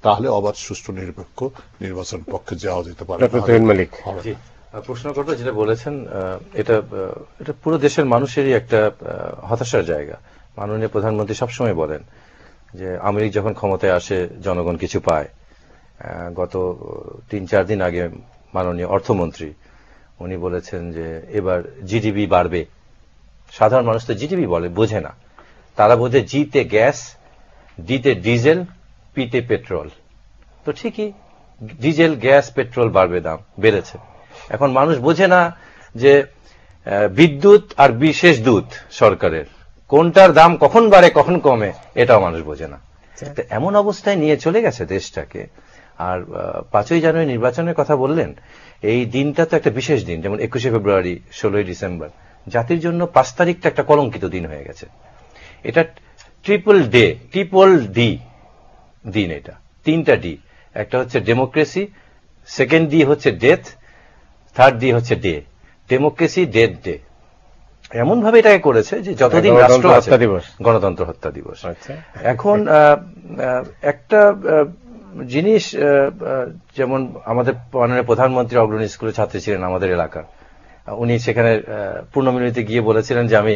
তাহলে অবাধ সুষ্ঠু নিরপেক্ষ নির্বাচন পক্ষে যাওয়া যেতে পারে। মালিক প্রশ্ন করতে যেটা বলেছেন, এটা পুরো দেশের মানুষেরই একটা হতাশার জায়গা। মাননীয় প্রধানমন্ত্রী সবসময় বলেন যে আওয়ামী লীগ যখন ক্ষমতায় আসে জনগণ কিছু পায়। গত ৩-৪ দিন আগে মাননীয় অর্থমন্ত্রী উনি বলেছেন যে এবার জিডিপি বাড়বে। সাধারণ মানুষ তো জিডিপি বলে, বোঝে না। তারা বোঝে জিতে গ্যাস, ডিতে ডিজেল, পিতে পেট্রোল। তো ঠিকই ডিজেল, গ্যাস, পেট্রোল বাড়বে, দাম বেড়েছে। এখন মানুষ বোঝে না যে বিদ্যুৎ আর বিশেষ দূত সরকারের কোনটার দাম কখন বাড়ে কখন কমে এটাও মানুষ বোঝে না। এমন অবস্থায় নিয়ে চলে গেছে দেশটাকে। আর 5ই জানুয়ারি নির্বাচনের কথা বললেন, এই দিনটা তো একটা বিশেষ দিন, যেমন 21শে ফেব্রুয়ারি, 16ই ডিসেম্বর। জাতির জন্য 5 তারিখটা একটা কলঙ্কিত দিন হয়ে গেছে। এটা ট্রিপল ডি দিন। এটা 3টা ডি। একটা হচ্ছে ডেমোক্রেসি, সেকেন্ড ডি হচ্ছে ডেথ, থার্ড ডি হচ্ছে ডে। Democracy, death, day. এমন ভাবে এটাকে করেছে যে যতদিন রাষ্ট্র আছে গণতন্ত্র হত্যা দিবস। এখন একটা জিনিস, যেমন আমাদের মাননীয় প্রধানমন্ত্রী অগ্রণী স্কুলের ছাত্রী ছিলেন আমাদের এলাকার। উনি সেখানে পূর্ণমিলনীতে গিয়ে বলেছিলেন যে আমি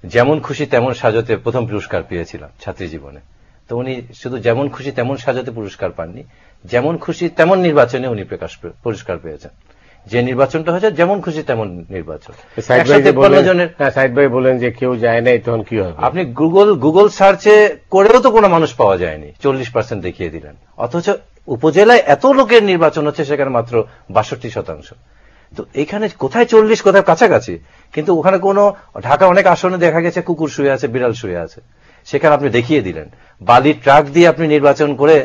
যেমন খুশি তেমন সাজতে প্রথম পুরস্কার পেয়েছিলাম ছাত্রী জীবনে। তো উনি শুধু যেমন খুশি তেমন সাজতে পুরস্কার পাননি, যেমন খুশি তেমন নির্বাচনে উনি পুরস্কার পেয়েছেন। যে নির্বাচনটা হয়েছে যেমন খুশি তেমন নির্বাচন। সাইদ ভাই বলেন যে কেউ যায় নাই, তখন কি হবে? আপনি গুগল সার্চে করেও তো কোনো মানুষ পাওয়া যায়নি, 40% দেখিয়ে দিলেন। অথচ উপজেলায় এত লোকের নির্বাচন হচ্ছে, সেখানে মাত্র 62%। তো এখানে কোথায় 40, কোথায় কাছাকাছি, কিন্তু ওখানে কোনো ঢাকা অনেক আসনে দেখা গেছে কুকুর শুয়ে আছে, বিড়াল শুয়ে আছে, সেখানে আপনি দেখিয়ে দিলেন। বালির ট্রাক দিয়ে আপনি নির্বাচন করে